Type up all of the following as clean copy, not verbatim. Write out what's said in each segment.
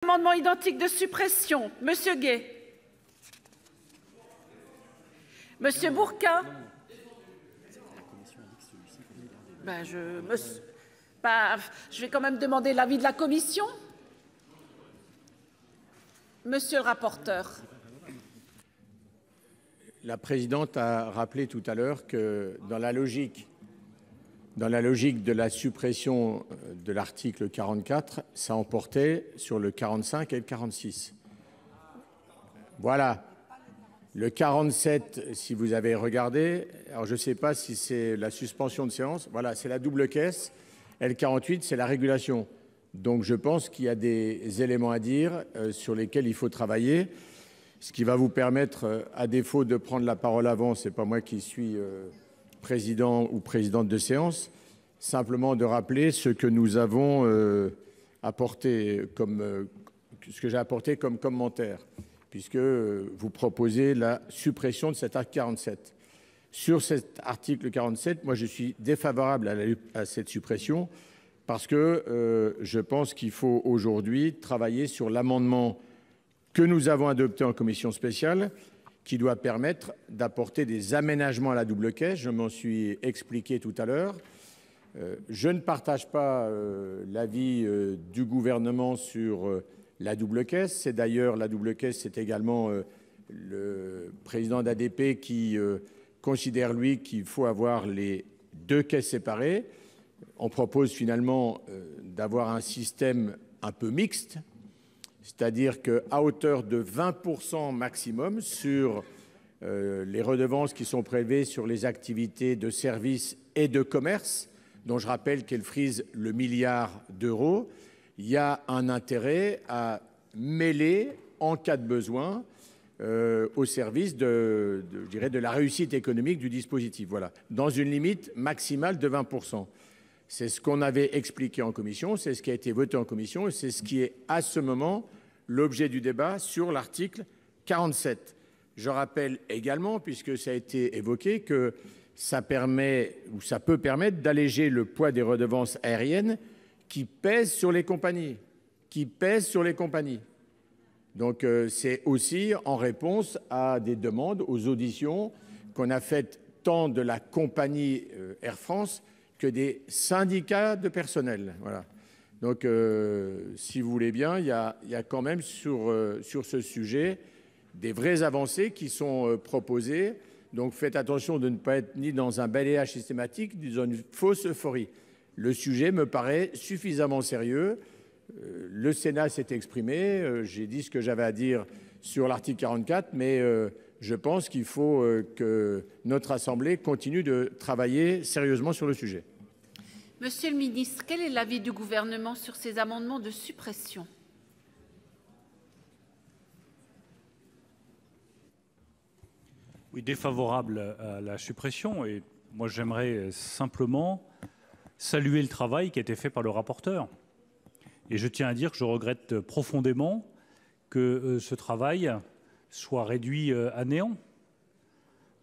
Amendement identique de suppression. Monsieur Gay. Monsieur Bourquin. Je vais quand même demander l'avis de la commission. Monsieur le rapporteur. La présidente a rappelé tout à l'heure que dans la logique de la suppression de l'article 44, ça emportait sur le 45 et le 46. Voilà. Le 47, si vous avez regardé, alors je ne sais pas si c'est la suspension de séance, voilà, c'est la double caisse, et le 48, c'est la régulation. Donc je pense qu'il y a des éléments à dire sur lesquels il faut travailler, ce qui va vous permettre, à défaut de prendre la parole avant, ce n'est pas moi qui suis président ou présidente de séance, simplement de rappeler ce que nous avons apporté comme ce que j'ai apporté comme commentaire, puisque vous proposez la suppression de cet article 47. Sur cet article 47, moi je suis défavorable à cette suppression parce que je pense qu'il faut aujourd'hui travailler sur l'amendement que nous avons adopté en commission spéciale, qui doit permettre d'apporter des aménagements à la double caisse. Je m'en suis expliqué tout à l'heure. Je ne partage pas l'avis du gouvernement sur la double caisse. C'est d'ailleurs la double caisse, c'est également le président d'ADP qui considère, lui, qu'il faut avoir les deux caisses séparées. On propose finalement d'avoir un système un peu mixte, c'est-à-dire qu'à hauteur de 20% maximum sur les redevances qui sont prélevées sur les activités de services et de commerce, dont je rappelle qu'elles frisent le milliard d'euros, il y a un intérêt à mêler, en cas de besoin, au service je dirais, de la réussite économique du dispositif. Voilà, dans une limite maximale de 20%. C'est ce qu'on avait expliqué en commission, c'est ce qui a été voté en commission et c'est ce qui est à ce moment l'objet du débat sur l'article 47. Je rappelle également, puisque ça a été évoqué, que ça permet ou ça peut permettre d'alléger le poids des redevances aériennes qui pèsent sur les compagnies. Donc c'est aussi en réponse à des demandes, aux auditions qu'on a faites tant de la compagnie Air France que des syndicats de personnel. Voilà. Donc, si vous voulez bien, il y a quand même sur ce sujet des vraies avancées qui sont proposées. Donc, faites attention de ne pas être ni dans un balayage systématique, ni dans une fausse euphorie. Le sujet me paraît suffisamment sérieux. Le Sénat s'est exprimé. J'ai dit ce que j'avais à dire sur l'article 44, mais je pense qu'il faut que notre Assemblée continue de travailler sérieusement sur le sujet. Monsieur le ministre, quel est l'avis du gouvernement sur ces amendements de suppression? Oui, défavorable à la suppression. Et moi, j'aimerais simplement saluer le travail qui a été fait par le rapporteur. Et je tiens à dire que je regrette profondément que ce travail soit réduit à néant.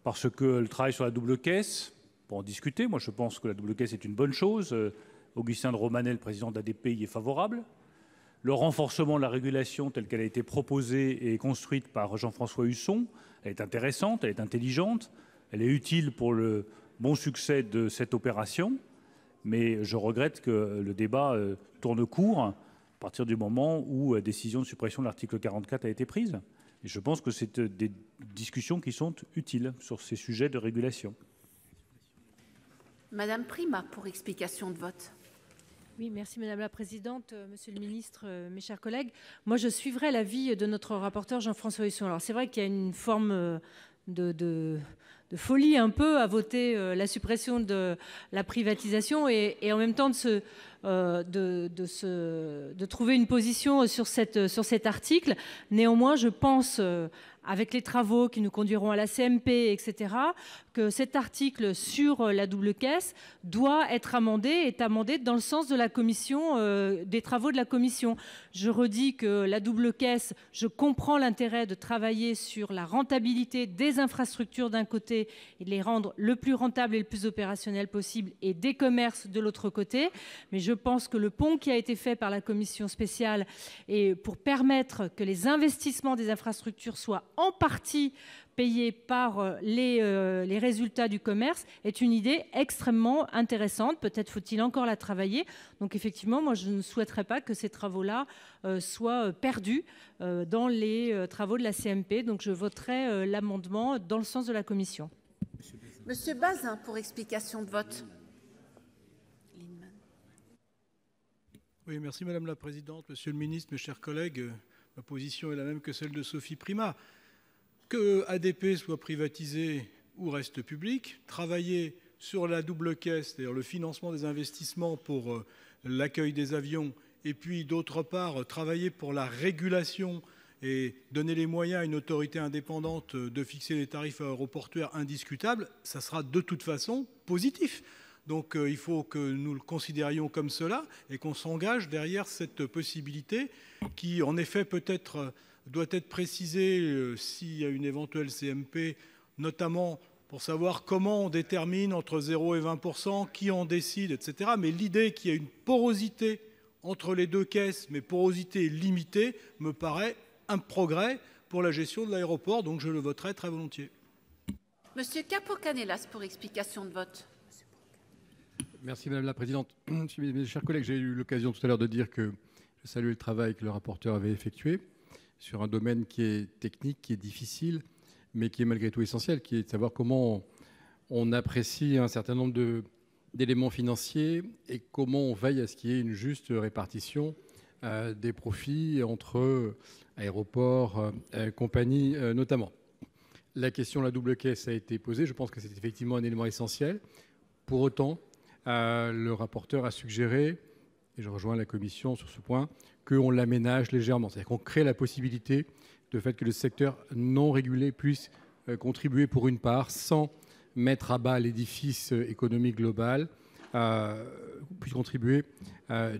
Parce que le travail sur la double caisse, pour en discuter, moi je pense que la double caisse est une bonne chose. Augustin de Romanet, le président d'ADP, y est favorable. Le renforcement de la régulation telle qu'elle a été proposée et construite par Jean-François Husson, elle est intéressante, elle est intelligente, elle est utile pour le bon succès de cette opération. Mais je regrette que le débat tourne court à partir du moment où la décision de suppression de l'article 44 a été prise. Et je pense que c'est des discussions qui sont utiles sur ces sujets de régulation. Madame Prima, pour explication de vote. Oui, merci Madame la Présidente, Monsieur le Ministre, mes chers collègues. Moi, je suivrai l'avis de notre rapporteur Jean-François Husson. Alors, c'est vrai qu'il y a une forme de folie un peu à voter la suppression de la privatisation et en même temps de trouver une position sur cet article. Néanmoins, je pense, avec les travaux qui nous conduiront à la CMP, etc., que cet article sur la double caisse doit être amendé dans le sens de la commission, des travaux de la commission. Je redis que la double caisse, je comprends l'intérêt de travailler sur la rentabilité des infrastructures d'un côté et de les rendre le plus rentables et le plus opérationnels possible, et des commerces de l'autre côté. Mais je pense que le pont qui a été fait par la commission spéciale et pour permettre que les investissements des infrastructures soient en partie payés par les résultats du commerce est une idée extrêmement intéressante. Peut-être faut-il encore la travailler. Donc effectivement, moi je ne souhaiterais pas que ces travaux-là soient perdus dans les travaux de la CMP. Donc je voterai l'amendement dans le sens de la commission. Monsieur Bazin, pour explication de vote. Oui, merci Madame la Présidente. Monsieur le Ministre, mes chers collègues, ma position est la même que celle de Sophie Primas. Que ADP soit privatisé ou reste public, travailler sur la double caisse, c'est-à-dire le financement des investissements pour l'accueil des avions, et puis d'autre part travailler pour la régulation et donner les moyens à une autorité indépendante de fixer les tarifs aéroportuaires indiscutables, ça sera de toute façon positif. Donc il faut que nous le considérions comme cela et qu'on s'engage derrière cette possibilité qui, en effet, peut-être doit être précisée s'il y a une éventuelle CMP, notamment pour savoir comment on détermine entre 0 et 20%, qui en décide, etc. Mais l'idée qu'il y ait une porosité entre les deux caisses, mais porosité limitée, me paraît un progrès pour la gestion de l'aéroport, donc je le voterai très volontiers. Monsieur Capo-Canellas, pour explication de vote. Merci Madame la Présidente. Mes chers collègues, j'ai eu l'occasion tout à l'heure de dire que je saluais le travail que le rapporteur avait effectué sur un domaine qui est technique, qui est difficile, mais qui est malgré tout essentiel, qui est de savoir comment on apprécie un certain nombre d'éléments financiers et comment on veille à ce qu'il y ait une juste répartition des profits entre aéroports, compagnies notamment. La question de la double caisse a été posée. Je pense que c'est effectivement un élément essentiel. Pour autant, le rapporteur a suggéré, et je rejoins la commission sur ce point, qu'on l'aménage légèrement. C'est-à-dire qu'on crée la possibilité de fait que le secteur non régulé puisse contribuer pour une part, sans mettre à bas l'édifice économique global, puisse contribuer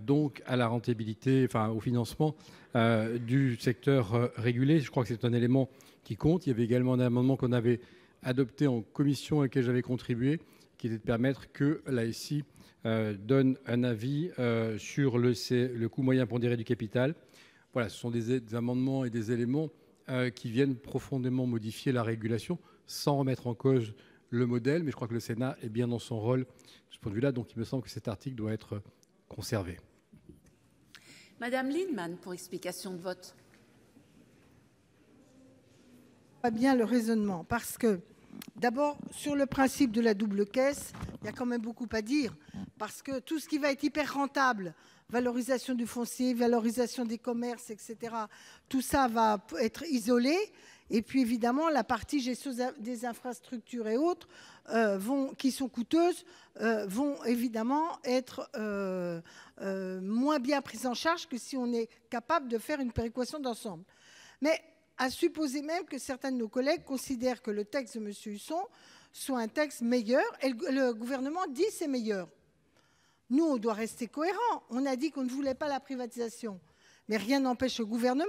donc à la rentabilité, enfin au financement du secteur régulé. Je crois que c'est un élément qui compte. Il y avait également un amendement qu'on avait adopté en commission et auquel j'avais contribué, qui était de permettre que l'ASI donne un avis sur le coût moyen pondéré du capital. Voilà, ce sont des amendements et des éléments qui viennent profondément modifier la régulation sans remettre en cause le modèle. Mais je crois que le Sénat est bien dans son rôle de ce point de vue-là. Donc il me semble que cet article doit être conservé. Madame Lienemann, pour explication de vote. Pas bien le raisonnement, parce que d'abord, sur le principe de la double caisse, il y a quand même beaucoup à dire, parce que tout ce qui va être hyper rentable, valorisation du foncier, valorisation des commerces, etc., tout ça va être isolé. Et puis évidemment, la partie gestion des infrastructures et autres, qui sont coûteuses, vont évidemment être moins bien prises en charge que si on est capable de faire une péréquation d'ensemble. Mais à supposer même que certains de nos collègues considèrent que le texte de M. Husson soit un texte meilleur, et le gouvernement dit que c'est meilleur. Nous, on doit rester cohérents. On a dit qu'on ne voulait pas la privatisation. Mais rien n'empêche le gouvernement,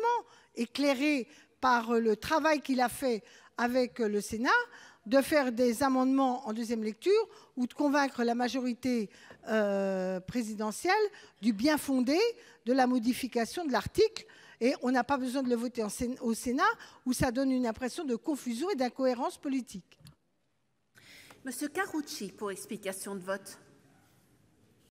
éclairé par le travail qu'il a fait avec le Sénat, de faire des amendements en deuxième lecture ou de convaincre la majorité présidentielle du bien fondé de la modification de l'article. Et on n'a pas besoin de le voter au Sénat, où ça donne une impression de confusion et d'incohérence politique. Monsieur Carucci, pour explication de vote.